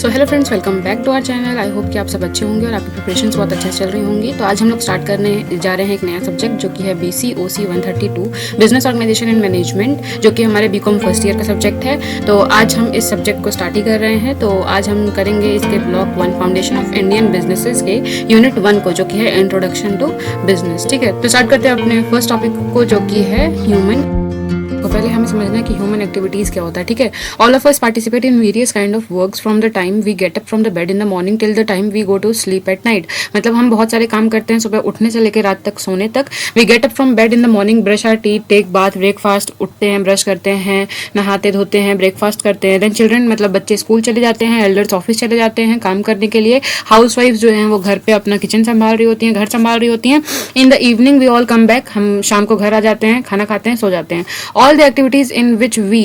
So hello friends, welcome back to our channel. I hope कि आप सब अच्छे होंगे और आपकी प्रिपरेशंस बहुत अच्छे से चल रही होंगी। तो आज हम लोग स्टार्ट करने जा रहे हैं एक नया सब्जेक्ट जो कि है BCOC 132 business organisation and management, जो कि हमारे बीकॉम फर्स्ट ईयर का सब्जेक्ट है। तो आज हम इस सब्जेक्ट को स्टार्ट ही कर रहे हैं। तो आज हम करेंगे इसके block 1 foundation of Indian businesses के यूनिट 1 को, जो कि है इंट्रोडक्शन टू बिजनेस। ठीक है, तो स्टार्ट करते हैं अपने फर्स्ट टॉपिक को, जो कि है ह्यूमन। तो पहले हमें समझना है कि ह्यूमन एक्टिविटीज क्या होता है। ठीक है, all of us participate in various kind of works from the time we get up from the bed in the morning till the time we go to sleep at night. मतलब हम बहुत सारे काम करते हैं सुबह उठने से लेकर रात तक सोने तक। We get up from bed in the morning, brush our teeth, take bath, breakfast, उठते हैं, ब्रश करते हैं, नहाते धोते हैं, ब्रेकफास्ट करते हैं। देन चिल्ड्रन मतलब बच्चे स्कूल चले जाते हैं, एल्डर्स ऑफिस चले जाते हैं काम करने के लिए। हाउस वाइफ जो हैं वो घर पे अपना किचन संभाल रही होती हैं, घर संभाल रही होती हैं। In the evening we all come back, हम शाम को घर आ जाते हैं, खाना खाते हैं, सो जाते हैं। All the activities in which we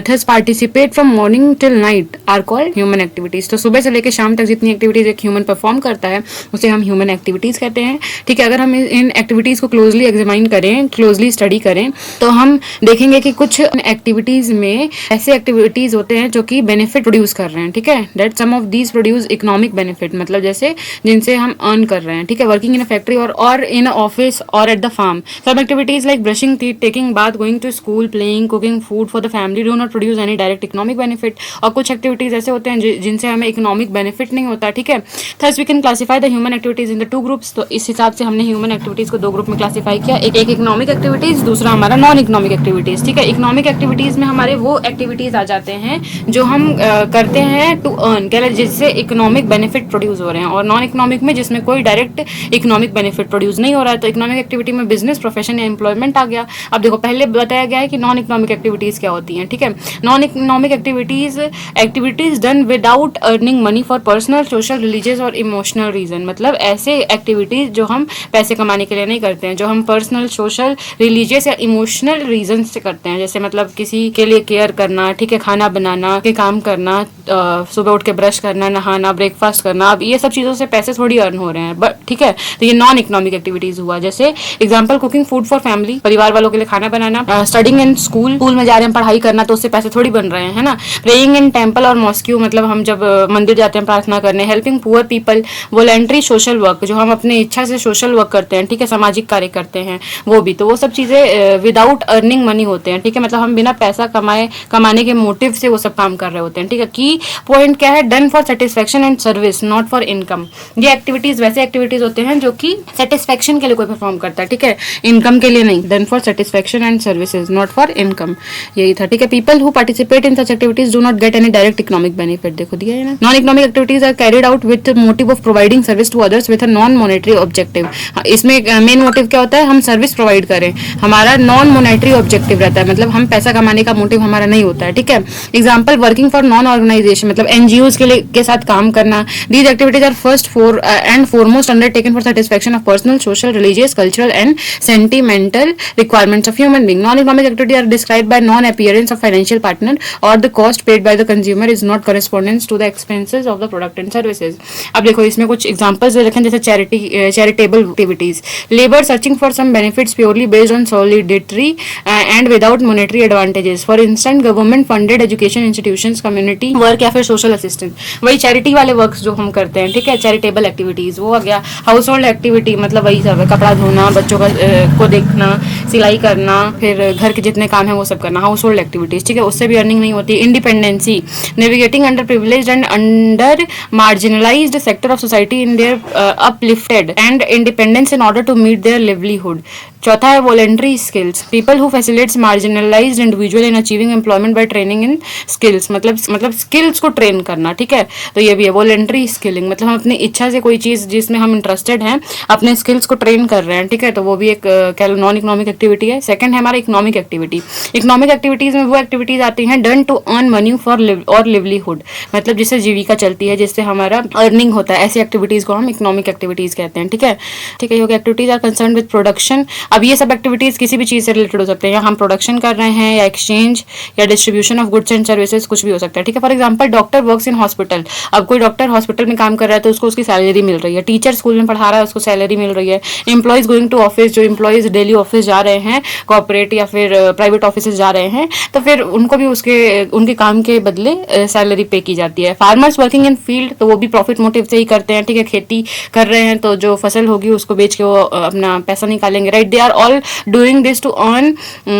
thus participate from morning till night are called human activities। तो सुबह से लेकर शाम तक जितनी एक्टिविटीज एक ह्यूमन परफॉर्म करता है उसे हम ह्यूमन एक्टिविटीज कहते हैं। ठीक है, अगर हम इन एक्टिविटीज को क्लोजली एग्जामिन करें, क्लोजली स्टडी करें, तो हम देखेंगे कि कुछ एक्टिविटीज में ऐसे एक्टिविटीज होते हैं जो कि बेनिफिट प्रोड्यूस कर रहे हैं। ठीक है, that some of these produce economic benefit, मतलब जैसे जिनसे हम अर्न कर रहे हैं। ठीक है, working in a factory or in office or at the farm. Some activities like brushing teeth, taking bath, going to school, playing, cooking food for the family do not produce any direct economic benefit. और कुछ activities ऐसे होते हैं जिनसे हमें economic benefit नहीं होता। ठीक है, thus we can classify the human activities in the 2 groups. तो इस हिसाब से हमने ह्यूमन एक्टिविटीज को 2 ग्रुप में क्लासिफाई किया, एक इकोनॉमिक एक्टिविटीज, दूसरा हमारा नॉन इकोनॉमिक एक्टिविटीज। ठीक है, इकोनॉमिक एक्टिविटीज में हमारे वो एक्टिविटीज आ जाते हैं जो हम करते हैं टू अर्न, क्या जिससे इकोनॉमिक बेनिफिट प्रोड्यूस हो रहे हैं, और नॉन इकोनॉमिक में जिसमें कोई डायरेक्ट इकोनॉमिक बेनिफिट प्रोड्यूस नहीं हो रहा है। तो इकोनॉमिक एक्टिविटी में बिजनेस, प्रोफेशन या एम्प्लॉयमेंट आ गया। अब देखो, पहले बताया गया है कि नॉन इकोनॉमिक एक्टिविटीज क्या होती हैं। ठीक है, non economic activities done without earning money for personal, social, religious और इमोशनल रीजन। मतलब ऐसे एक्टिविटीज जो हम पैसे कमाने के लिए नहीं करते हैं, जो हम पर्सनल, सोशल, रिलीजियस या इमोशनल रीजन से करते हैं। जैसे मतलब किसी के लिए केयर करना, ठीक है, खाना बनाना, के काम करना, सुबह उठ के ब्रश करना, नहाना, ब्रेकफास्ट करना। अब ये सब चीजों से पैसे थोड़ी अर्न हो रहे हैं, बट ठीक है, तो ये नॉन इकोनॉमिक एक्टिविटीज हुआ। जैसे example, cooking food for family, परिवार वालों के लिए खाना बनाना। स्टडिंग इन स्कूल में जा रहे हैं पढ़ाई करना, तो उससे पैसे थोड़ी बन रहे हैं, है ना। प्रेइंग इन टेम्पल और मॉस्क्यू, मतलब हम जब मंदिर जाते हैं प्रार्थना करने। Helping poor people, voluntary social work, जो हम अपने इच्छा से सोशल वर्क करते हैं। ठीक है, सामाजिक कार्य करते हैं, वो भी। तो वो सब चीजें विदाउट अर्निंग मनी होते हैं। ठीक है, मतलब हम बिना पैसा कमाने के मोटिव से वो सब काम कर रहे होते हैं। ठीक है, की पॉइंट क्या है, done for satisfaction and service, not for income. ये एक्टिविटीज वैसे एक्टिविटीज होते हैं जो कि सेटिस्फेक्शन के लिए कोई परफॉर्म करता है, ठीक है, इनकम के लिए नहीं। Done for satisfaction and services, not for income, यही था। ठीक है, people who participate in such activities do not get any direct economic benefit. देखो दिया है ना। Non economic activities are carried out with motive of providing service to others with a non monetary objective. इसमें main motive क्या होता है, हम service provide करें, हमारा नॉन मॉनेटरी ऑब्जेक्टिव रहता है, मतलब हम पैसा कमाने का मोटिव हमारा नहीं होता है। ठीक है, example, working for non organisation, मतलब NGOs के साथ काम करना। These activities are first and foremost undertaken for satisfaction of personal, social, religious, cultural and sentimental requirements of human being. Non economic activity are described by non appearance of financial partner और the cost paid by the consumer is not correspondence to the expenses of the product and services। अब देखो, इसमें कुछ examples दे रखे हैं, जैसे charitable activities, labour searching for some benefits purely based on solidarity and without monetary advantages. For instant, government funded education institutions, community work या फिर social assistance. वही चैरिटी वाले वर्क्स जो हम करते हैं। ठीक है, चैरिटेबल एक्टिविटीज वो आ गया। हाउस होल्ड एक्टिविटी, मतलब वही सब है, कपड़ा धोना, बच्चों को देखना, सिलाई करना, फिर घर के जितने काम है वो सब करना, हाउस होल्ड एक्टिविटीज। ठीक है, उससे भी अर्निंग नहीं होती। Independency, navigating under privileged and under marginalised sector of society in their uplifted and independence in order to meet their livelihood. चौथा है voluntary skills, people who facilitates marginalised individual in achieving employment by training in skills, मतलब skills को train करना। ठीक है, तो ये भी है वॉलंटरी स्किलिंग, मतलब हम अपनी इच्छा से कोई चीज जिसमें हम इंटरेस्टेड हैं अपने स्किल्स को ट्रेन कर रहे हैं। ठीक है, तो वो भी एक नॉन इकोनॉमिक एक्टिविटी है। सेकंड है हमारा इकोनॉमिक एक्टिविटी। इकोनॉमिक एक्टिविटीज में वो एक्टिविटीज आती हैं done to earn money for our livelihood, मतलब जिससे जीविका चलती है, जिससे हमारा अर्निंग होता है। ऐसी एक्टिविटीज को हम इकोनॉमिक एक्टिविटीज कहते हैं। ठीक है, ठीक है, ये activities are concern with production अब ये सब एक्टिविटीज किसी भी चीज से रिलेटेड हो सकते हैं, या हम प्रोडक्शन कर रहे हैं, या एक्सचेंज या distribution of goods and services, कुछ भी हो सकता है, ठीक है। For example doctor works in hospital, अब कोई डॉक्टर हॉस्पिटल में काम कर रहा है तो उसको उसकी सैलरी मिल रही है, टीचर स्कूल में पढ़ा रहा है उसको सैलरी मिल रही है, एम्प्लॉयज गोइंग टू ऑफिस, जो एम्प्लॉयज डेली ऑफिस जा रहे हैं, कॉर्पोरेट या फिर प्राइवेट ऑफिस जा रहे हैं, तो फिर उनको भी उनके काम के बदले सैलरी पे की जाती है। फार्मर्स वर्किंग इन फील्ड, तो वो भी प्रॉफिट मोटिव से ही करते हैं, ठीक है। खेती कर रहे हैं तो जो फसल होगी उसको बेच के वो अपना पैसा निकालेंगे, right. They are all doing this to earn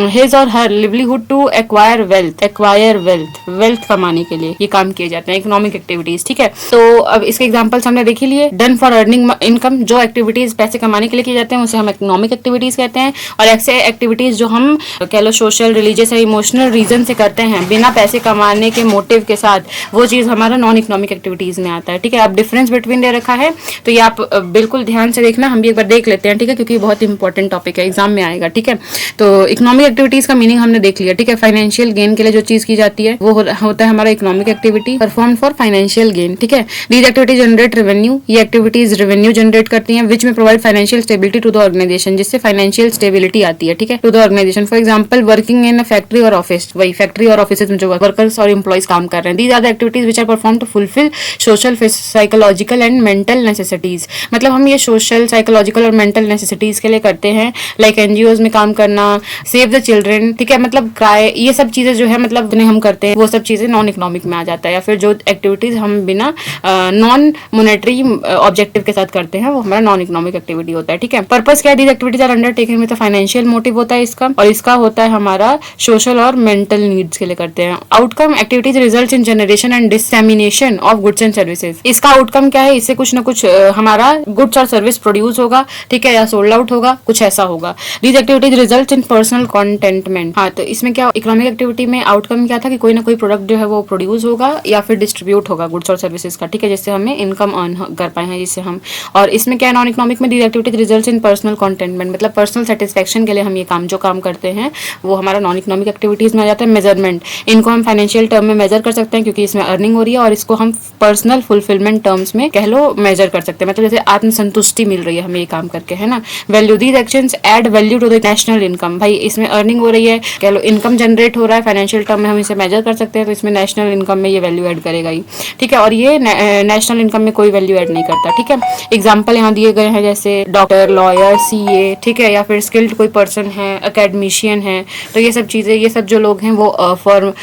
his or her livelihood, to acquire wealth कमाने के लिए ये काम किए जाते हैं, इकोनॉमिक एक्टिविटीज, ठीक है। तो अब इसके एग्जांपल्स हमने देख ही लिए। डन फॉर अर्निंग इनकम, जो एक्टिविटीज पैसे कमाने के लिए किए जाते हैं उसे हम इकोनॉमिक एक्टिविटीज कहते हैं। और ऐसे एक्टिविटीज जो हम कह लो सोशल, रिलीजियस या इमोशनल रीजन से करते हैं बिना पैसे कमाने के मोटिव के साथ, वो चीज हमारा नॉन इकोनॉमिक एक्टिविटीज में आता है, ठीक है। अब डिफरेंस बिटवीन दे रखा है तो ये आप बिल्कुल ध्यान से देखना, हम भी एक बार देख लेते हैं, ठीक है, क्योंकि बहुत इंपॉर्टेंट टॉपिक है, एग्जाम में आएगा, ठीक है। तो इकोनॉमिक एक्टिविटीज का मीनिंग हमने देख लिया, ठीक है। फाइनेंशियल गेन के लिए जो चीज की जाती है वो होता है हमारा economic activity, perform for financial gain, ठीक है। दीज एक्टिविटीज जनरेट रेवेन्यू, ये एक्टिविटीज रेवेन्यू जनरेट करती हैं, विच में provide financial stability to the organisation, जिससे फाइनेंशियल स्टेबिलिटी आती है, ठीक है, to the organisation. For example working in factory और ऑफिस, वही फैक्ट्री और ऑफिस में जो वर्कर्स और एम्प्लॉइज काम कर रहे हैं। These are the activities which are perform to fulfil social, psychological and mental necessities, मतलब हम ये सोशल, साइकोलॉजिकल और मेंटल नेसेसिटीज के लिए करते हैं, लाइक एनजीओज में काम करना, सेव द चिल्ड्रन, ठीक है, मतलब क्राई, ये सब चीजें जो है मतलब हम करते हैं वो सब चीजें नॉन इकोनॉमिक में आ जाता है। या फिर जो एक्टिविटीज हम बिना नॉन मॉनेटरी ऑब्जेक्टिव के साथ करते हैं वो हमारा नॉन इकोनॉमिक एक्टिविटी होता है, ठीक है। पर्पस क्या है, these activities are undertaken with financial motive होता है इसका, और इसका होता है हमारा सोशल और मेंटल नीड्स के लिए करते हैं। Outcome activities result in generation and dissemination of goods and services, इसका आउटकम क्या है, इससे कुछ ना कुछ हमारा गुड्स और सर्विस प्रोड्यूस होगा, ठीक है, या सोल्ड आउट होगा, कुछ ऐसा होगा। These activities result in personal contentment, हाँ, तो इसमें क्या इकोनॉमिक एक्टिविटी में आउटकम क्या था कि कोई ना कोई प्रोडक्ट जो है वो प्रोड्यूस होगा या फिर डिस्ट्रीब्यूट होगा गुड्स और सर्विसेज का, ठीक है, जिससे हमें इनकम अर्न कर पाए हैं, जिससे हम। और इसमें क्या है नॉन इकोनॉमिक में, these activities result in personal contentment, मतलब पर्सनल सेटिस्फेक्शन के लिए हम ये काम करते हैं वो हमारा नॉन इकोनॉमिक एक्टिविटीज में आ जाता है। मेजरमेंट, इनको हम फाइनेंशियल टर्म में मेजर कर सकते हैं क्योंकि इसमें अर्निंग हो रही है, और इसको हम पर्सनल फुलफिलमेंट टर्म्स में कह लो मेजर कर सकते हैं, मतलब जैसे आत्मसंतुष्टि मिल रही है हमें ये काम करके, है ना। Value, these actions add value to the national income, भाई इसमें अर्निंग हो रही है, कह लो इनकम जनरेट हो रहा है, फाइनेंशियल टर्म में हम इसे मेजर कर सकते हैं, तो इसमें नेशनल इनकम में ये वैल्यू ऐड करेगा ही, ठीक है। और ये नेशनल इनकम में कोई वैल्यू ऐड नहीं करता, ठीक है। एग्जाम्पल यहाँ दिए गए हैं जैसे डॉक्टर, लॉयर, सीए, ठीक है, या फिर स्किल्ड कोई पर्सन है, एकेडमिशियन है, तो ये सब चीज़ें, ये सब जो लोग हैं वो फॉर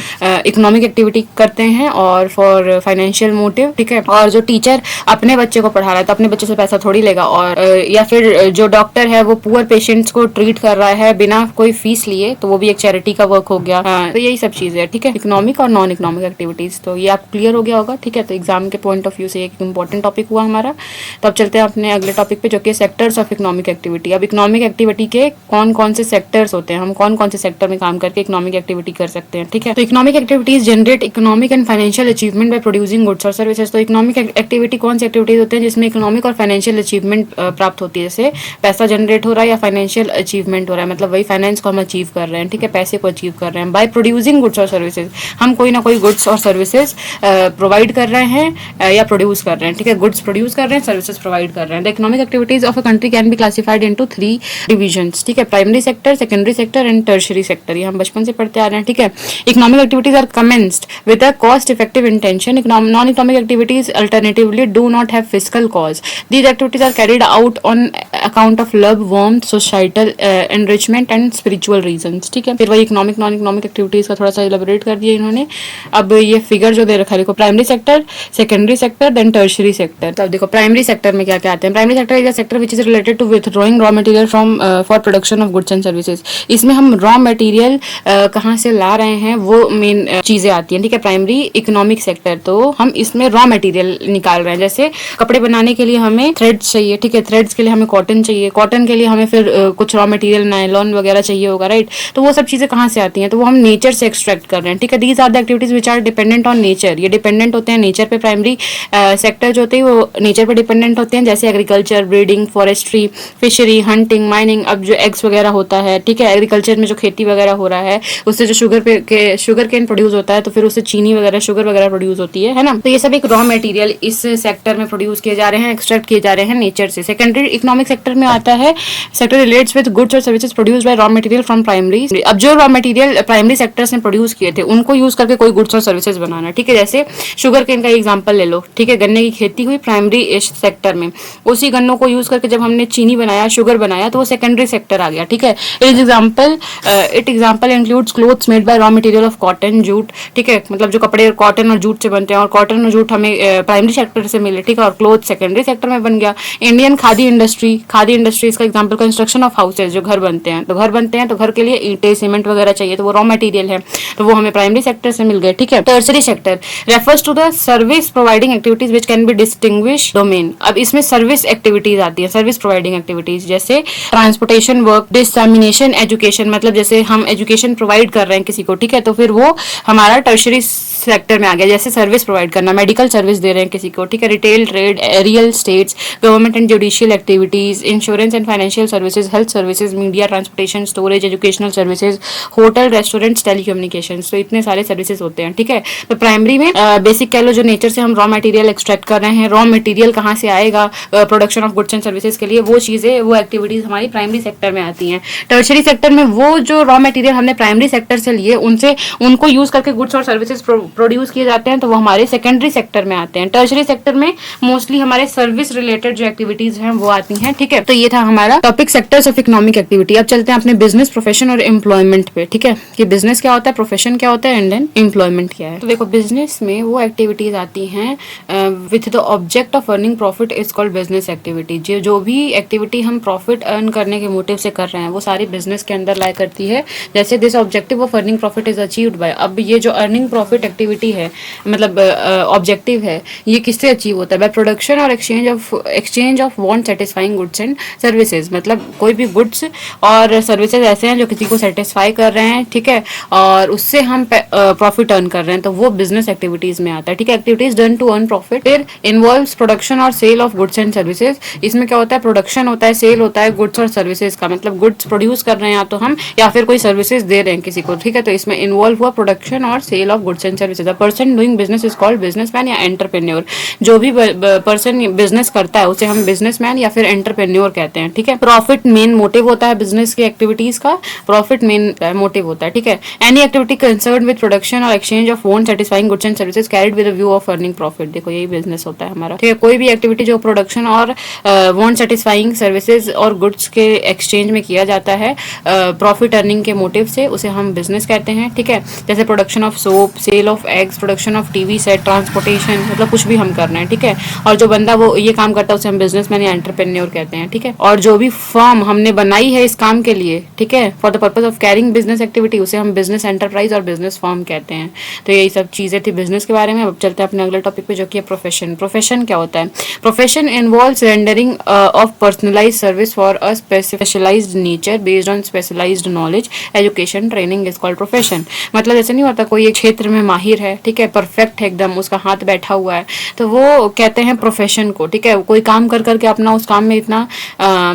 इकोनॉमिक एक्टिविटी करते हैं और फॉर फाइनेंशियल मोटिव, ठीक है। और जो टीचर अपने बच्चे को पढ़ा रहा है तो अपने बच्चे से पैसा थोड़ी लेगा, और या फिर जो डॉक्टर है वो पुअर पेशेंट्स को ट्रीट कर रहा है बिना कोई फीस लिए, तो वो भी एक चैरिटी का वर्क हो गया। तो यही सब चीजें है, ठीक है, इकोनॉमिक और नॉन इकोनॉमिक एक्टिविटीज। तो ये आप क्लियर हो गया होगा, ठीक है। तो एग्जाम के पॉइंट ऑफ व्यू से एक इंपॉर्टेंट टॉपिक हुआ हमारा। तो अब चलते हैं अपने अगले टॉपिक पे जो कि सेक्टर्स ऑफ इकोनॉमिक एक्टिविटी। अब इकोनॉमिक एक्टिविटी के कौन कौन से सेक्टर्स होते हैं, हम कौन कौन से सेक्टर में काम करके इकोनॉमिक एक्टिविटी कर सकते हैं, ठीक है। तो economic activities generate economic and financial achievement by producing goods और सर्विसेज। तो इकोनॉमिक एक्टिविटी कौन सी एक्टिविटीज होते हैं जिसमें इकोनॉमिक और फाइनेंशियल अचीवमेंट प्राप्त होती है, जैसे पैसा जनरेट हो रहा है या फाइनेंशियल अचीवमेंट हो रहा है, मतलब वही फाइनेंस को हम अचीव कर रहे हैं, ठीक है, पैसे को अचीव कर रहे हैं। बाय प्रोड्यूसिंग गुड्स और सर्विसेज, हम कोई ना कोई गुड्स और सर्विसेज प्रोवाइड कर रहे हैं या प्रोड्यूस कर रहे हैं, ठीक है, गुड्स प्रोड्यूस कर रहे हैं, सर्विसेज प्रोवाइड कर रहे हैं। The economic activities of a country can be classified into 3 divisions, ठीक है, primary sector, secondary sector and tertiary sector. ये हम बचपन से पढ़ते आ रहे हैं, ठीक है। Economic activities are commenced with a cost effective intention. Non economic activities alternatively do not have fiscal cause. These activities are carried out on account of love, warmth, societal enrichment and spiritual reasons, ठीक है। फिर वही economic non economic activities का थोड़ा सा elaborate कर दिया इन्होंने। अब ये फिगर जो दे रखा है देखो, primary sector, secondary sector, then tertiary sector. तो अब देखो प्राइमरी सेक्टर में क्या क्या आते हैं। Primary sector is a sector which is related to withdrawing raw material from for production of goods and services. इसमें हम रॉ मटेरियल कहाँ से ला रहे हैं वो मेन चीजें आती हैं, ठीक है, प्राइमरी इकोनॉमिक सेक्टर। तो हम इसमें रॉ मटेरियल निकाल रहे हैं, जैसे कपड़े बनाने के लिए हमें थ्रेड्स चाहिए, ठीक है, थ्रेड्स के लिए हमें कॉटन चाहिए, कॉटन के लिए हमें फिर कुछ रॉ मटेरियल नायलॉन वगैरह चाहिए होगा, राइट। तो वो सब चीजें कहाँ से आती हैं, तो वो हम नेचर से एक्सट्रैक्ट कर रहे हैं, ठीक है। These are the activities which are dependent on nature, ये डिपेंडेंट होते हैं नेचर पे। प्राइमरी सेक्टर जो होते हैं वो नेचर पे डिपेंडेंट होते हैं, जैसे agriculture, breeding, forestry, fishery, hunting, mining. अब जो एग्स वगैरह होता है, ठीक है, एग्रीकल्चर में जो खेती वगैरह हो रहा है उससे जो शुगर केन प्रोड्यूस होता है, तो फिर उससे चीनी वगैरह, शुगर वगैरह प्रोड्यूस होती है ना। तो ये सब एक रॉ मटेरियल इस सेक्टर में प्रोड्यूस किए जा रहे हैं, एक्सट्रैक्ट किए जा रहे हैं नेचर से। सेकेंडरी इकोनॉमिक सेक्टर में आता है सेक्टर रिलेट्स विद गुड्स और services produce by raw material from primary. अब जो रॉ मटेरियल प्राइमरी सेक्टर्स ने प्रोड्यूस किए थे उनको यूज करके कोई गुड्स और सर्विसेज बनाना, ठीक है। जैसे शुगर केन का एग्जांपल ले लो, ठीक है, गन्ने की खेती हुई प्राइमरी सेक्टर में, उसी गन्नों को यूज करके जब हमने चीनी बनाया, शुगर बनाया, तो वो सेकेंडरी सेक्टर आ गया, ठीक है। It example includes clothes made by raw material of cotton, jute, ठीक है, मतलब जो कपड़े कॉटन और जूट से बनते हैं, और कॉटन और जूट हमें प्राइमरी सेक्टर से मिले, ठीक है, और क्लोथ सेकेंडरी सेक्टर में बन गया। Indian khadi industry, khadi industries का एग्जांपल कंस्ट्रक्शन ऑफ हाउसेज, जो घर बनते हैं, तो घर के लिए ईंटें, सीमेंट वगैरह चाहिए, तो वो रॉ मटेरियल है, तो वो हमें प्राइमरी सेक्टर से मिल गए, ठीक है। Tertiary sector refers to the service providing activities which can be distinguish domain. अब इसमें सर्विस एक्टिविटीज आती है, सर्विस प्रोवाइडिंग एक्टिविटीज, जैसे ट्रांसपोर्टेशन वर्क, डिसमिनेशन एजुकेशन, मतलब जैसे हम एजुकेशन प्रोवाइड कर रहे हैं किसी को, ठीक है, तो फिर वो हमारा टर्शरी सेक्टर में आ गया। जैसे सर्विस प्रोवाइड करना, मेडिकल सर्विस दे रहे हैं किसी को, ठीक है, retail trade, real states, government and judicial activities, insurance and financial services, health services, media, transportation, storage, educational services, hotel, restaurants, telecommunications, तो इतने सारे सर्विसेज होते हैं, ठीक है। तो प्राइमरी में बेसिक कह लो, जो नेचर से हम रॉ मटेरियल एक्सट्रैक्ट कर रहे हैं, रॉ मटेरियल कहाँ से आएगा production of goods and services के लिए, वो चीजें, वो एक्टिविटीज हमारी प्राइमरी सेक्टर में आती हैं। टर्शरी सेक्टर में वो जो रॉ मटेरियल हमने प्राइमरी सेक्टर से लिए, उनको यूज करके गुड्स और सर्विसेज प्रोड्यूस किए जाते हैं, तो वो हमारे सेकेंडरी सेक्टर में आते हैं। टर्शरी सेक्टर में मोस्टली हमारे सर्विस रिलेटेड जो एक्टिविटीज हैं वो आती हैं, ठीक है। तो ये था हमारा topic sectors of economic activity. अब चलते हैं अपने बिजनेस, प्रोफेशन और एम्प्लॉयमेंट पे, ठीक है, कि बिजनेस क्या होता है, प्रोफेशन क्या होता है, एंड देन एम्प्लॉयमेंट क्या है। तो देखो, बिजनेस में वो एक्टिविटीज आती हैं with the object of earning profit is called business activity. जो भी एक्टिविटी हम प्रॉफिट अर्न करने के मोटिव से कर रहे हैं वो सारी बिजनेस के अंदर लाई करती है। जैसे this objective of earning profit is achieved by, अब ये जो अर्निंग प्रॉफिट एक्टिविटी है, मतलब ऑब्जेक्टिव है, ये किससे अचीव होता है, बाय प्रोडक्शन और exchange of want satisfying goods and services. मतलब कोई भी गुड्स और सर्विसेज ऐसे हैं जो किसी को सेटिस्फाई कर रहे हैं, ठीक है, और उससे हम प्रॉफिट अर्न कर रहे हैं, तो वो बिजनेस एक्टिविटीज में आता है, ठीक है। Activities done to earn profit फिर इन्वॉल्व्स प्रोडक्शन और sale of goods and services. इसमें क्या होता है, प्रोडक्शन होता है, सेल होता है गुड्स और सर्विसेज का, मतलब गुड्स प्रोड्यूस कर रहे हैं या तो हम, या फिर कोई सर्विसेज दे रहे हैं किसी को, ठीक है, तो इसमें इन्वॉल्व हुआ प्रोडक्शन और sale of goods and services. A person doing business is called businessman या एंटरप्रेन्योर। जो भी पर्सन बिजनेस करता है उसे हम बिजनेसमैन या फिर एंटरप्रेन्योर कहते हैं, ठीक है। प्रॉफिट मेन मोटिव होता है बिजनेस की एक्टिविटीज का, प्रॉफिट मेन मोटिव होता है, ठीक है। Any activity concern with production और exchange of want satisfying goods and services carried with a view of earning profit. देखो, यही बिजनेस होता है हमारा, ठीक है। कोई भी एक्टिविटी जो प्रोडक्शन और वांट सेटिस्फाइंग सर्विसेज और गुड्स के एक्सचेंज में किया जाता है प्रॉफिट अर्निंग के मोटिव से, उसे हम बिजनेस कहते हैं, ठीक है। जैसे production of soap, sale of eggs, production of TV set, transportation, मतलब कुछ भी हम कर रहे हैं, ठीक है। और जो बंदा वो ये काम करता है उसे हम बिजनेसमैन या एंटरप्रेन्योर कहते हैं, ठीक है। और जो भी फर्म हमने बनाई है इस काम के लिए, ठीक है, for the purpose of carrying business activity, उसे हम बिजनेस एंटरप्राइज और बिजनेस फर्म कहते हैं। तो यही सब चीजें थी बिजनेस के बारे में। अब चलते हैं अपने अगले टॉपिक पे, जो कि है प्रोफेशन। प्रोफेशन क्या होता है? Profession involves rendering of personalised service for a specialised nature based on specialised knowledge, education, training is called profession. मतलब जैसे नहीं होता कोई एक क्षेत्र में माहिर है, ठीक है, परफेक्ट है एकदम, उसका हाथ बैठा हुआ है, तो वो कहते हैं प्रोफेशन को, ठीक है। कोई काम कर करके अपना उस काम में इतना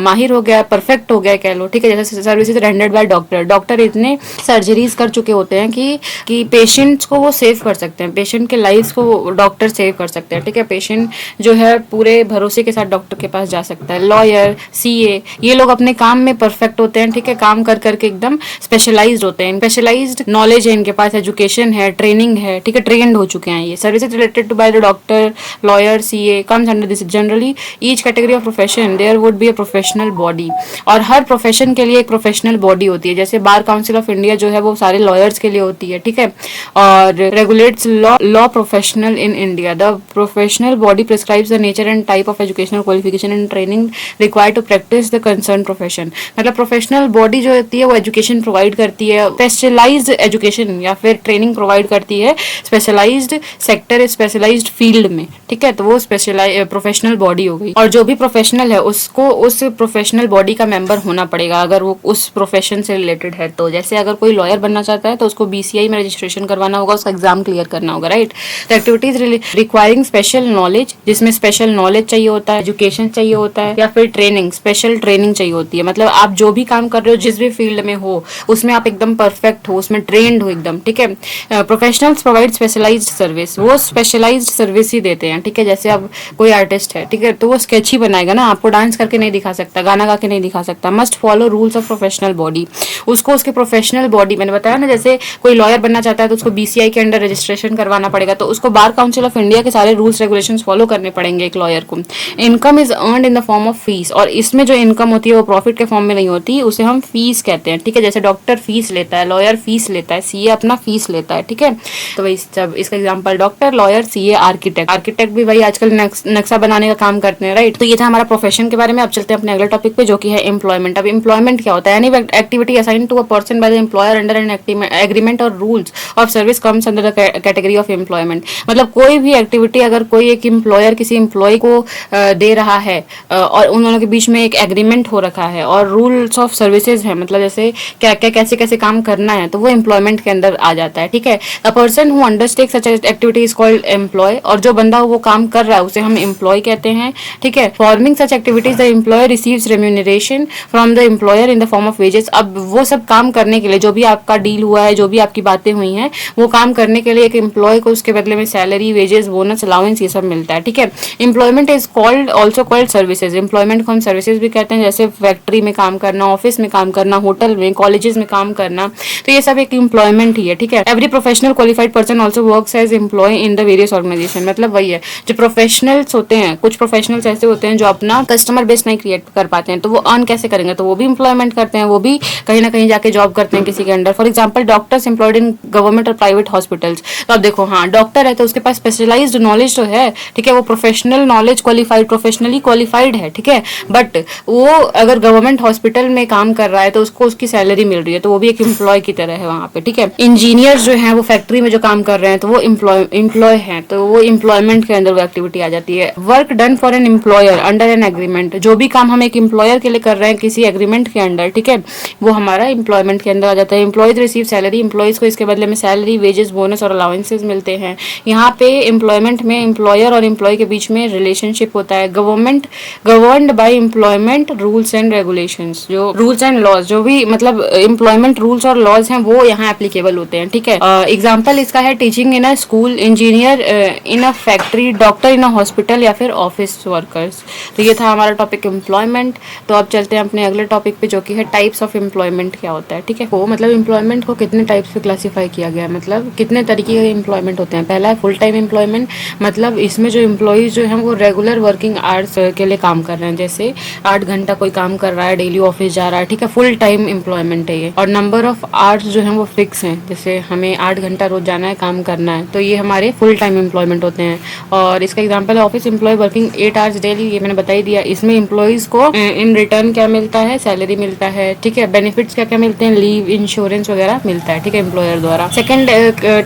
माहिर हो गया, परफेक्ट हो गया कह लो, ठीक है। जैसे services rendered by doctor, doctor इतने सर्जरीज कर चुके होते हैं कि पेशेंट्स को वो सेव कर सकते हैं, पेशेंट के लाइफ को डॉक्टर सेव कर सकते हैं, ठीक है। पेशेंट जो है पूरे भरोसे के साथ डॉक्टर के पास जा सकता है। लॉयर, सीए, ये लोग अपने काम में परफेक्ट होते हैं, ठीक है, काम कर करके एकदम स्पेशलाइज्ड होते हैं, स्पेशलाइज्ड नॉलेज है इनके पास, एजुकेशन है, ट्रेनिंग है, ठीक है, ट्रेंड हो चुके हैं ये। Services related to by the doctor, lawyer, CA comes under this. Generally each category of profession there would be a professional body, और हर प्रोफेशन के लिए एक प्रोफेशनल बॉडी होती है। जैसे बार काउंसिल ऑफ इंडिया जो है वो सारे लॉयर्स के लिए होती है, ठीक है, और regulates law professional in India. The professional body prescribes the nature and type of educational qualification and training required to practise the concern profession. मतलब प्रोफेशनल बॉडी जो होती है वो एजुकेशन प्रोवाइड करती है, स्पेशलाइज्ड एजुकेशन या फिर ट्रेनिंग प्रोवाइड करती है स्पेशलाइज्ड सेक्टर, स्पेशलाइज्ड फील्ड में, ठीक है, तो वो प्रोफेशनल बॉडी हो गई। और जो भी प्रोफेशनल है उसको उस प्रोफेशनल बॉडी का मेंबर होना पड़ेगा अगर वो उस प्रोफेशन से रिलेटेड है। तो जैसे अगर कोई लॉयर बनना चाहता है तो उसको बीसीआई में रजिस्ट्रेशन करवाना होगा, उसका एग्जाम क्लियर करना होगा, राइट। तो एक्टिविटीज रिक्वायरिंग स्पेशल नॉलेज, जिसमें स्पेशल नॉलेज चाहिए होता है, एजुकेशन चाहिए होता है, या फिर ट्रेनिंग, स्पेशल ट्रेनिंग चाहिए होती है। मतलब आप जो भी काम कर रहे हो, जिस भी फील्ड में हो, उसमें आप एकदम परफेक्ट हो, उसमें ट्रेंड हो एकदम, ठीक है। प्रोफेशनल्स प्रोवाइड स्पेशलाइज्ड सर्विस, वो स्पेशलाइज्ड सर्विस ही देते हैं, ठीक है। जैसे अब कोई आर्टिस्ट है, ठीक है, तो वो स्केच ही बनाएगा ना, आपको डांस करके नहीं दिखा सकता, गाना गा के करके नहीं दिखा सकता। Must follow rules of professional body, उसको उसके प्रोफेशनल बॉडी, मैंने बताया ना जैसे कोई लॉयर बनना चाहता है तो उसको बीसीआई के अंडर रजिस्ट्रेशन करवाना पड़ेगा, तो उसको बार काउंसिल ऑफ इंडिया के सारे रूल्स रेगुलेशंस फॉलो करने पड़ेंगे एक लॉयर को। Income is earned in the form of fees, और इसमें जो इनकम होती है वो प्रॉफिट के फॉर्म में नहीं होती, उसे हम फीस कहते हैं, ठीक है। जैसे डॉक्टर फीस लेता है, लॉयर फीस लेता है, सीए अपना फीस लेता है, ठीक है। तो वही सब इसका example doctor, lawyer, CA, architect. Architect भी वही आजकल नक्शा बनाने का काम करते हैं, राइट। तो ये था हमारा प्रोफेशन के बारे में। अब चलते हैं अपने अगले टॉपिक पे जो कि है एम्प्लॉयमेंट। अब एम्प्लॉयमेंट क्या होता है? Any activity assign to a person by the employer under an agreement और rules of service comes under the category of employment. मतलब कोई भी एक्टिविटी अगर कोई एक एम्प्लॉयर किसी एम्प्लॉय को दे रहा है और उन दोनों के बीच में एक एग्रीमेंट हो रखा है और रूल्स ऑफ सर्विसेज है, मतलब जैसे क्या क्या कैसे कैसे काम करना है, तो वो एम्प्लॉयमेंट के अंदर आ जाता है, ठीक है। A person who undertakes such activity is called employ, और जो बंदा वो काम कर रहा है उसे हम एम्प्लॉय कहते हैं, ठीक है। Forming such activities the employer receives remuneration from the employer in the form of wages. अब वो सब काम करने के लिए जो भी आपका डील हुआ है, जो भी आपकी बातें हुई हैं, वो काम करने के लिए एक एम्प्लॉय को उसके बदले में सैलरी, वेजेस, बोनस, अलाउंस ये सब मिलता है, ठीक है। Employment is called also called services. Employment को हम सर्विसेज भी कहते हैं, जैसे फैक्ट्री में काम करना, ऑफिस में काम करना, होटल में, कॉलेजेस में काम करना, तो ये सब एक एम्प्लॉयमेंट ही है, ठीक है। Every professional qualified person also works as employ in the various organisation. मतलब वही है, जो प्रोफेशनल्स होते हैं, कुछ प्रोफेशनल्स ऐसे होते हैं जो अपना कस्टमर बेस नहीं क्रिएट कर पाते हैं, तो वो अर्न कैसे करेंगे? तो वो भी एम्प्लॉयमेंट करते हैं, वो भी कहीं ना कहीं जाके जॉब करते हैं किसी के under. For example doctors employed in government और प्राइवेट हॉस्पिटल्स। तो अब देखो, हाँ डॉक्टर है तो उसके पास स्पेशलाइज्ड नॉलेज तो है, ठीक है, वो professional knowledge qualified, professionally qualified है, ठीक है। बट वो अगर गवर्नमेंट हॉस्पिटल में काम कर रहा है तो उसको उसकी सैलरी मिल रही है, तो वो भी एक एम्प्लॉय की तरह है वहाँ पे, ठीक है। इंजीनियर जो है वो फैक्ट्री में जो काम कर रहे हैं तो वो एम्प्लॉय है, तो वो एम्प्लॉयमेंट के अंदर वो एक्टिविटी आ जाती है। Work done for an employer under an agreement, जो भी काम हम एक एम्प्लॉयर के लिए कर रहे हैं किसी एग्रीमेंट के अंडर, ठीक है, वो हमारा एम्प्लॉयमेंट के अंदर आ जाता है। एम्प्लॉयज रिसीव सैलरी, एम्प्लॉयज को इसके बदले में सैलरी, वेजेस, बोनस और अलाउंसेस मिलते हैं। यहाँ पे एम्प्लॉयमेंट में एम्प्लॉयर और एम्प्लॉय के बीच में रिलेशनशिप होता है। Government governed bye employment rules and regulations, जो रूल्स एंड लॉज, जो भी मतलब एम्प्लॉयमेंट रूल्स और लॉज हैं वो यहाँ एप्लीकेबल होते हैं, ठीक है। एग्जाम्पल इसका है teaching in a school, engineer in a factory, doctor in a hospital या फिर ऑफिस वर्कर्स। तो ये था हमारा टॉपिक एम्प्लॉयमेंट। तो अब चलते हैं अपने अगले टॉपिक पे जो कि है टाइप्स ऑफ एम्प्लॉयमेंट क्या होता है, ठीक है। वो मतलब एम्प्लॉयमेंट को कितने टाइप्स पे क्लासीफाई किया गया है, मतलब कितने तरीके के एम्प्लॉयमेंट होते हैं। पहला है फुल टाइम एम्प्लॉयमेंट, मतलब इसमें जो एम्प्लॉयज जो हैं वो रेगुलर वर्किंग आवर्स के लिए काम कर रहे हैं, जैसे 8 घंटा कोई काम कर रहा है, डेली ऑफिस जा रहा है, ठीक है, फुल टाइम एम्प्लॉयमेंट है ये। और नंबर ऑफ आवर्स जो है वो फिक्स हैं, जैसे हमें 8 घंटा रोज जाना है, काम करना है, तो ये हमारे फुल टाइम एम्प्लॉयमेंट होते हैं। और इसका एग्जाम्पल है office employ working 8 hours daily, ये मैंने बता ही दिया। इसमें एम्प्लॉयज को इन रिटर्न क्या मिलता है? सैलरी मिलता है, ठीक है। बेनिफिट्स क्या क्या मिलते हैं? लीव, इंश्योरेंस वगैरह मिलता है, ठीक है, एम्प्लॉयर द्वारा। सेकंड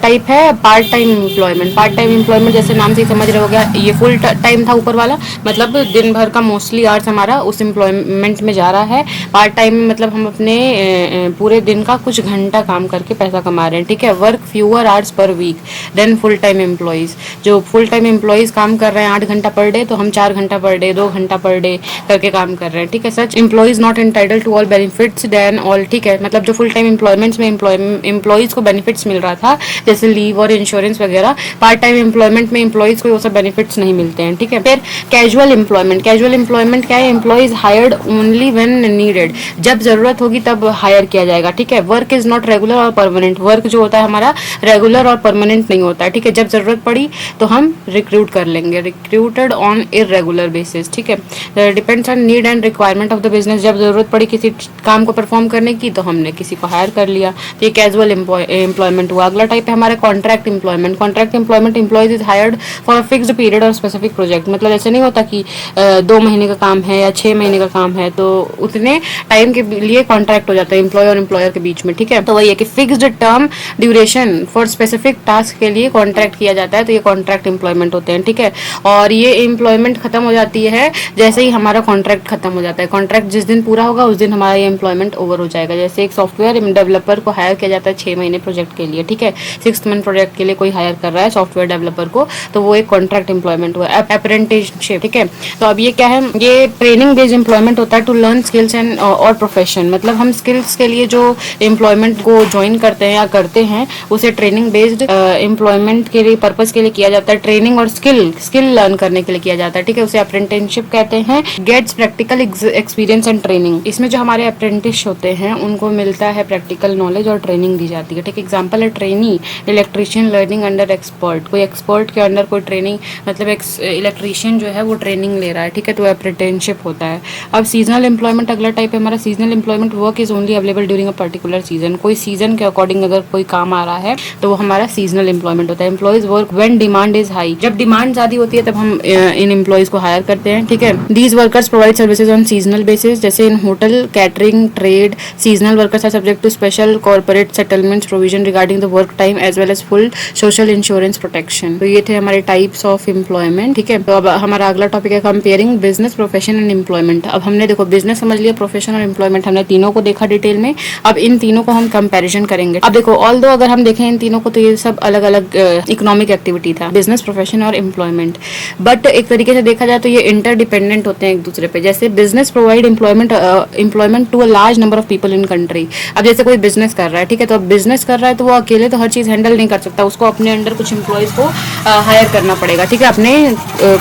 टाइप है part time employment. Part time employment जैसे नाम से ही समझ रहे हो गया, ये फुल टाइम था ऊपर वाला, मतलब दिन भर का मोस्टली आवर्स हमारा उस एम्प्लॉयमेंट में जा रहा है। पार्ट टाइम मतलब हम अपने पूरे दिन का कुछ घंटा काम करके पैसा कमा रहे हैं, ठीक है। Work fewer hours per week then full time employees. जो फुल टाइम एम्प्लॉयज काम कर रहे हैं 8 घंटा पर डे, तो हम 4 घंटा पर डे, 2 घंटा पर डे करके काम कर रहे हैं, ठीक है। Such employees not entitle to all benefits then all, ठीक है, मतलब जो फुल टाइम एम्प्लॉयमेंट्स में एम्प्लॉयज को बेनिफिट्स मिल रहा था जैसे लीव और इंश्योरेंस वगैरह, पार्ट टाइम एम्प्लॉयमेंट में एम्प्लॉयज को वो सब बेनिफिट्स नहीं मिलते हैं, ठीक है। फिर कैजुअल एम्प्लॉयमेंट। कैजुअल एम्प्लॉयमेंट क्या है? Employees hired only when needed, जब जरूरत होगी तब हायर किया जाएगा, ठीक है। वर्क इज नॉट रेगुलर और परमानेंट, वर्क जो होता है हमारा रेगुलर और परमानेंट नहीं होता है, ठीक है। जब जरूरत पड़ी तो हम रिक्रूट कर लेंगे, रिक्रूटेड ऑन इरेगुलर बेसिस, ठीक है। Depends on need and requirement of the business, जब जरूरत पड़ी किसी काम को परफॉर्म करने की तो हमने किसी को हायर कर लिया, तो ये कैजुअल एम्प्लॉयमेंट हुआ। अगला टाइप है हमारा contract employment. Contract employment employees is hired for a fixed period और स्पेसिफिक प्रोजेक्ट, मतलब ऐसे नहीं होता कि 2 महीने का काम है या 6 महीने का काम है तो उतने टाइम के लिए कॉन्ट्रैक्ट हो जाता है एम्प्लॉय और एम्प्लॉयर के बीच में, ठीक है। तो वही है कि fixed term duration for specific task के लिए कॉन्ट्रैक्ट किया जाता है, तो ये कॉन्ट्रैक्ट एम्प्लॉयमेंट होते हैं, ठीक है। और ये एम्प्लॉयमेंट खत्म हो जाती है जैसे ही हमारा कॉन्ट्रैक्ट खत्म हो जाता है। कॉन्ट्रैक्ट जिस दिन पूरा होगा उस दिन हमारा ये एम्प्लॉयमेंट ओवर हो जाएगा। जैसे एक सॉफ्टवेयर डेवलपर को हायर किया जाता है 6 महीने प्रोजेक्ट के लिए, ठीक है। 6th मंथ प्रोजेक्ट के लिए कोई हायर कर रहा है सॉफ्टवेयर डेवलपर को, तो वो एक कॉन्ट्रैक्ट एम्प्लॉयमेंट हुआ, अप्रेंटिसशिप, ठीक है। तो अब ये क्या है? ये ट्रेनिंग बेस्ड एम्प्लॉयमेंट होता है टू लर्न स्किल्स एंड और प्रोफेशन, मतलब हम स्किल्स के लिए जो एम्प्लॉयमेंट को ज्वाइन करते हैं या करते हैं उसे ट्रेनिंग बेस्ड एम्प्लॉयमेंट के लिए पर्पस के लिए किया जाता है। ट्रेनिंग और स्किल लर्न करने के लिए किया जाता है, ठीक है, उसे अप्रेंटिसशिप कहते हैं। Gets practical experience and training. इसमें जो हमारे अप्रेंटिस होते हैं उनको मिलता है प्रैक्टिकल नॉलेज और ट्रेनिंग दी जाती है। ठीक है, एग्जांपल है trainee electrician learning under expert. कोई एक्सपर्ट के अंडर कोई ट्रेनिंग, मतलब एक इलेक्ट्रीशियन जो है वो ट्रेनिंग ले रहा है। ठीक है, तो अप्रेंटिसशिप होता है। अब सीजनल एम्प्लॉयमेंट अगला टाइप है हमारा। Seasonal employment work is only available during a particular season. कोई सीजन के अकॉर्डिंग अगर कोई काम आ रहा है तो वो हमारा सीजनल एम्प्लॉयमेंट होता है। Employees work when demand is high. जब डिमांड ज्यादा होती है तब हम इन एम्प्लॉयज को हायर करते हैं। ठीक है, these workers provide services on seasonal basis, जैसे in hotel, catering, trade. Seasonal workers are subject to special corporate settlements provision regarding the work time as well as full social insurance protection. तो ये थे हमारे types of employment. ठीक है, तो अब हमारा अगला टॉपिक है comparing business, profession and employment. अब हमने देखो बिजनेस समझ लिया, प्रोफेशन और एम्प्लॉयमेंट हमने तीनों को देखा डिटेल में। अब इन तीनों को हम कंपैरिजन करेंगे। अब देखो ऑल्दो अगर हम देखें इन तीनों को तो ये सब अलग अलग इकोनॉमिक एक्टिविटी था, बिजनेस, प्रोफेशन और एम्प्लॉयमेंट। बट एक तरीके से देखा जाए तो ये इंटरडिपेंडेंट होते हैं एक दूसरे पे। जैसे business provide employment to a large number of people in country. अब जैसे कोई बिजनेस कर रहा है, ठीक है, तो अब बिजनेस कर रहा है तो वो अकेले तो हर चीज हैंडल नहीं कर सकता, उसको अपने अंडर कुछ एम्प्लॉयज को हायर करना पड़ेगा। ठीक है, अपने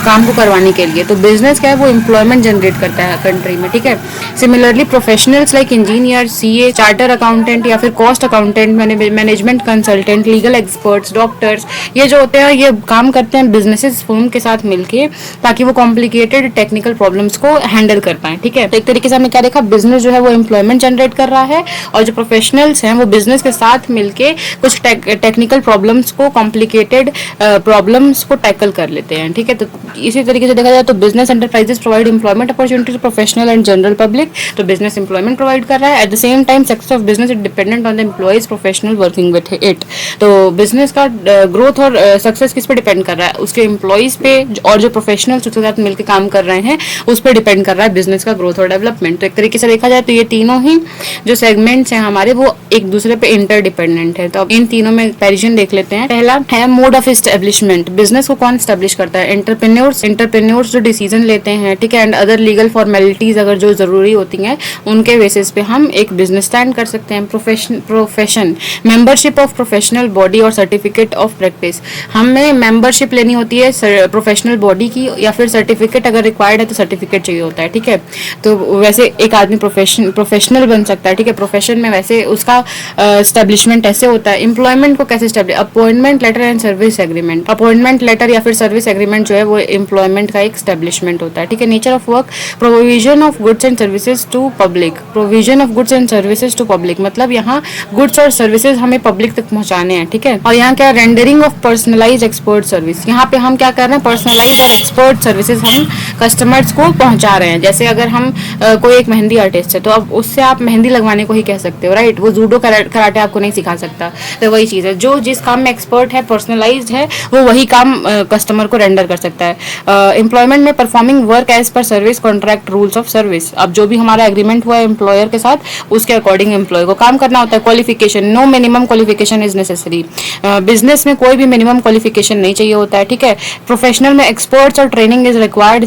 काम को करवाने के लिए। तो बिजनेस क्या है, वो एम्प्लॉयमेंट जनरेट करता है कंट्री में। ठीक है, similarly professionals like engineer, CA, charter accountant या फिर cost accountant, management consultant, legal experts, doctors, ये जो होते हैं ये काम करते हैं बिजनेसेस फर्म के साथ मिलके, ताकि वो कॉम्प्लिकेटेड टेक्निकल प्रॉब्लम्स को हैंडल कर पाए। ठीक है, तो एक तरीके से हमने क्या देखा, बिजनेस जो है वो एम्प्लॉयमेंट जनरेट कर रहा है और जो प्रोफेशनल्स हैं वो बिजनेस के साथ मिलके कुछ टेक्निकल प्रॉब्लम्स को, कॉम्प्लिकेटेड प्रॉब्लम्स को टैकल कर लेते हैं। ठीक है, तो इसी तरीके से देखा जाए तो business enterprises provide employment opportunity to professional and general public. तो बिजनेस एम्प्लॉयमेंट प्रोवाइड कर रहा है। At the same time success of business is dependent on the employees professional working with it. तो बिजनेस का ग्रोथ और success किस पे depend कर रहा है, उसके एम्प्लॉयज पे, और जो प्रोफेशनल्स उसके साथ मिलकर काम कर रहे हैं उस पर डिपेंड कर रहा है बिजनेस का ग्रोथ और डेवलपमेंट। तो एक तरीके से देखा जाए तो ये तीनों ही जो सेगमेंट्स हैं हमारे वो एक दूसरे पे इंटरडिपेंडेंट है। तो अब इन तीनों में कंपैरिजन देख लेते हैं। पहला है मोड ऑफ एस्टेब्लिशमेंट। बिजनेस को कौन एस्टेब्लिश करता है, एंटरप्रेन्योर्स जो डिसीजन लेते हैं। ठीक है, एंड अदर लीगल फॉर्मेलिटीज अगर जो जरूरी होती हैं उनके बेसिस पे हम एक बिजनेस स्टैंड कर सकते हैं। Profession, membership of professional body और सर्टिफिकेट ऑफ प्रैक्टिस। हमें मेंबरशिप लेनी होती है प्रोफेशनल बॉडी की, या फिर सर्टिफिकेट अगर रिक्वायर्ड है तो सर्टिफिकेट चाहिए होता है। ठीक है, तो वैसे एक आदमी प्रोफेशनल बन सकता है। ठीक है, प्रोफेशन में वैसे उसका एस्टेब्लिशमेंट ऐसे होता है। एम्प्लॉयमेंट को कैसे establish, appointment letter and service agreement. Appointment letter या फिर सर्विस एग्रीमेंट जो है वो एम्प्लॉयमेंट का एक एस्टेब्लिशमेंट होता है। ठीक है, nature of work, provision of goods and services to public. Provision of goods and services to public मतलब यहाँ गुड्स और सर्विसेज हमें पब्लिक तक पहुंचाने हैं। ठीक है, और यहाँ क्या, rendering of personalise expert service. यहाँ पे हम क्या कर रहे हैं, पर्सनलाइज और एक्सपर्ट सर्विसेज हम कस्टमर्स को पहुंचा रहे हैं। जैसे अगर हम कोई एक मेहंदी आर्टिस्ट है तो अब उससे आप मेहंदी लगवाने को ही कह सकते हो, राइट। वो जूडो कराटे आपको नहीं सिखा सकता। तो वही चीज़ है, जो जिस काम में एक्सपर्ट है, पर्सनलाइज्ड है, वो वही काम कस्टमर को रेंडर कर सकता है। एम्प्लॉयमेंट में performing work as per service contract rules of service. अब जो भी हमारा एग्रीमेंट हुआ है एम्प्लॉयर के साथ उसके अकॉर्डिंग एम्प्लॉय को काम करना होता है। Qualification, no minimum qualification is necessary. Business में कोई भी मिनिमम क्वालिफिकेशन नहीं चाहिए होता है। ठीक है, प्रोफेशनल में एक्सपर्ट्स और training is required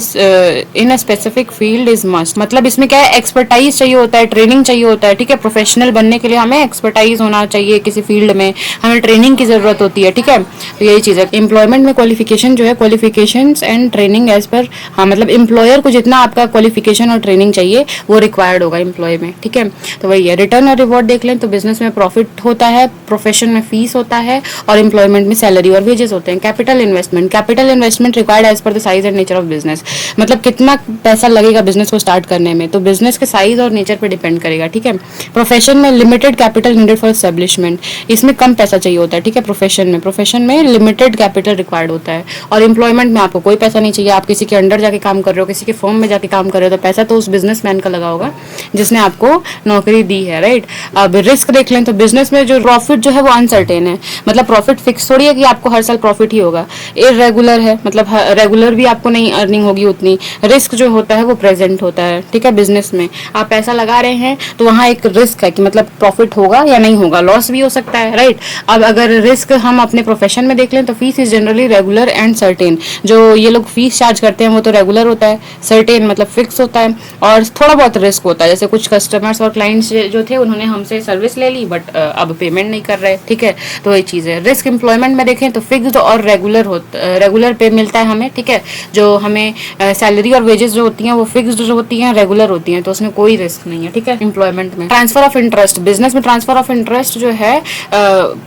in a specific field is must. मतलब इसमें क्या है, एक्सपर्टाइज चाहिए होता है, ट्रेनिंग चाहिए होता है। ठीक है, प्रोफेशनल बनने के लिए हमें एक्सपर्टाइज होना चाहिए, किसी फील्ड में हमें ट्रेनिंग की जरूरत होती है। ठीक है, तो यही चीज़ है। एम्प्लॉयमेंट में क्वालिफिकेशन जो है, qualifications and training as per, हाँ मतलब एम्प्लॉयर को जितना आपका क्वालिफिकेशन और ट्रेनिंग चाहिए वो रिक्वायर्ड होगा एम्प्लॉय में। ठीक है, तो वही है। रिटर्न और रिवॉर्ड देख लें तो बिजनेस में प्रॉफिट होता है, प्रोफेशन में फीस होता है और एम्प्लॉयमेंट में सैलरी और वेजेस होते हैं। Capital investment required as per the size and nature of business. मतलब कितना पैसा लगेगा बिजनेस को स्टार्ट करने में, तो बिजनेस के साइज और नेचर पर डिपेंड करेगा। ठीक है, प्रोफेशन में limited capital needed for establishment, इसमें कम पैसा चाहिए होता है। ठीक है, प्रोफेशन में लिमिटेड कैपिटल रिक्वायर्ड होता है। और एम्प्लॉयमेंट में आपको कोई पैसा नहीं चाहिए, आप किसी के अंडर जाके काम कर रहे हो, किसी के फर्म में जाके काम कर रहे हो, तो पैसा तो उस बिजनेसमैन का लगा होगा जिसने आपको नौकरी दी है, राइट। अब रिस्क देख लें तो बिजनेस में जो प्रॉफिट जो है वो अनसर्टेन है। मतलब प्रॉफिट फिक्स थोड़ी है कि आपको हर साल प्रॉफिट ही होगा, इरेगुलर है, मतलब रेगुलर भी आपको नहीं अर्निंग होगी उतनी। रिस्क जो होता है वो प्रेजेंट होता है। ठीक है, बिजनेस में आप पैसा लगा रहे हैं तो वहाँ एक रिस्क है कि मतलब प्रॉफिट होगा या नहीं होगा, लॉस भी हो सकता है, राइट। अब अगर रिस्क हम अपने प्रोफेशन में देख लें तो fees is generally regular and certain. जो ये लोग फीस चार्ज करते हैं वो तो रेगुलर होता है, सर्टेन मतलब फिक्स होता है, और थोड़ा बहुत रिस्क होता है। जैसे कुछ कस्टमर्स और क्लाइंट्स जो थे उन्होंने हमसे सर्विस ले ली बट अब पेमेंट नहीं कर रहे। ठीक है, तो वही चीज़ है। रिस्क एम्प्लॉयमेंट में देखें तो फिक्स्ड और रेगुलर पे मिलता है हमें। ठीक है, जो हमें सैलरी और वेजेस जो होती हैं वो फिक्स्ड जो होती हैं रेगुलर होती हैं, तो उसमें कोई रिस्क नहीं है, ठीक है। एम्प्लॉयमेंट में ट्रांसफर ऑफ इंटरेस्ट, बिजनेस में ट्रांसफर ऑफ इंटरेस्ट जो है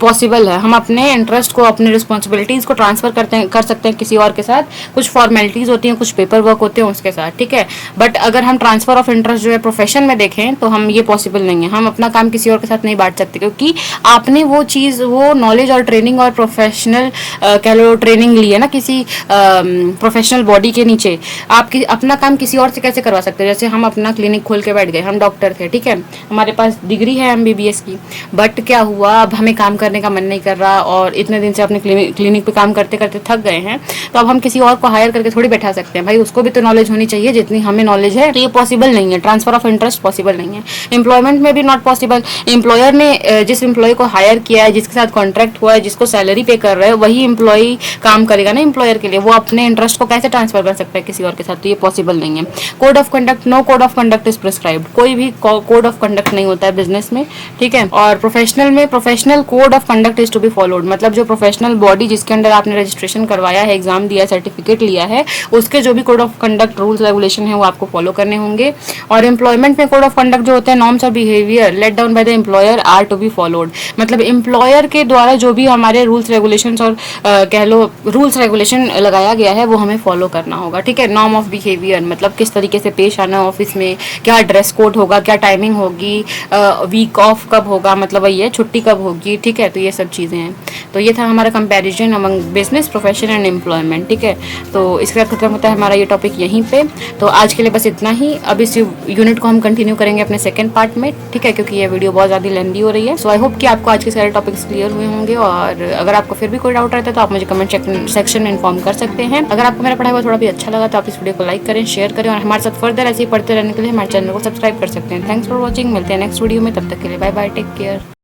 पॉसिबल है। हम अपने इंटरेस्ट को, अपनी रिस्पॉन्सिबिलिटीज को ट्रांसफर कर सकते हैं किसी और के साथ। कुछ फॉर्मेलिटीज होती हैं, कुछ पेपर वर्क होते हैं उसके साथ, ठीक है। बट अगर हम ट्रांसफर ऑफ इंटरेस्ट जो है प्रोफेशन में देखें तो हम ये पॉसिबल नहीं है। हम अपना काम किसी और के साथ नहीं बांट सकते, क्योंकि आपने वो चीज़, वो नॉलेज और ट्रेनिंग और प्रोफेशनल कह लो ट्रेनिंग ली है ना किसी प्रोफेशनल बॉडी के नीचे, आपकी अपना काम किसी और से कैसे करवा सकते हैं। जैसे हम अपना क्लिनिक खोल के बैठ गए, हम डॉक्टर थे, ठीक है, हमारे पास डिग्री है MBBS की, बट क्या हुआ, अब हमें काम करने का मन नहीं कर रहा और इतने दिन से अपने क्लिनिक पे काम करते करते थक गए हैं, तो अब हम किसी और को हायर करके थोड़ी बैठा सकते हैं। भाई उसको भी तो नॉलेज होनी चाहिए जितनी हमें नॉलेज है। तो ये पॉसिबल नहीं है, ट्रांसफर ऑफ इंटरेस्ट पॉसिबल नहीं है। एम्प्लॉयमेंट में भी नॉट पॉसिबल। एम्प्लॉयर ने जिस एम्प्लॉय को हायर किया है, जिसके साथ कॉन्ट्रैक्ट हुआ है, जिसको सैलरी पे कर रहा है, वही एम्प्लॉय काम करेगा ना एम्प्लॉयर के लिए। वो अपने इंटरेस्ट को कैसे ट्रांसफर कर सकता है किसी और के साथ, तो ये पॉसिबल नहीं है। Code of conduct, no code of conduct is prescribed, कोई भी कोड ऑफ कंडक्ट नहीं होता है बिजनेस में, ठीक है। और प्रोफेशनल में professional code of conduct is to be followed, मतलब जो प्रोफेशनल बॉडी जिसके अंडर आपने रजिस्ट्रेशन करवाया है, एग्जाम दिया, सर्टिफिकेट लिया है, उसके जो भी code of conduct rules regulation है वो आपको फॉलो करने होंगे। और एम्प्लॉयमेंट में कोड ऑफ कंडक्ट जो होते हैं, norms of behaviour laid down by the employer are to be followed, मतलब एम्प्लॉयर के द्वारा जो भी हमारे रूल्स रेगुलेशन और कह लो रूल्स रेगुलेशन लगाया गया है वो हमें फॉलो करना होगा, ठीक है। नॉर्म ऑफ बिहेवियर मतलब किस तरीके से पेश आना ऑफिस में, क्या ड्रेस कोड होगा, क्या टाइमिंग होगी, वीक ऑफ कब होगा, मतलब वही है छुट्टी कब होगी, ठीक है। तो ये सब चीज़ें हैं। तो ये था हमारा comparison among business, profession and employment, ठीक है। तो इसके बाद खत्म होता है हमारा ये टॉपिक यहीं पे। तो आज के लिए बस इतना ही। अब इस यूनिट को हम कंटिन्यू करेंगे अपने सेकंड पार्ट में, ठीक है, क्योंकि ये वीडियो बहुत ज़्यादा लेंदी हो रही है। सो आई होप कि आपको आज के सारे टॉपिक्स क्लियर हुए होंगे, और अगर आपको फिर भी कोई डाउट रहता है तो आप मुझे कमेंट सेक्शन में इन्फॉर्म कर सकते हैं। अगर आपको मेरा पढ़ाई हुआ थोड़ा भी अच्छा लगा तो आप इस वीडियो को लाइक करें, शेयर करें, और हमारे साथ फर्दर ऐसे ही पढ़ते रहने के लिए हमारे चैनल को सब्सक्राइब कर सकते हैं। थैंक्स फॉर वॉचिंग, मिलते हैं नेक्स्ट वीडियो में, तब तक के लिए बाय बाय, टेक केयर।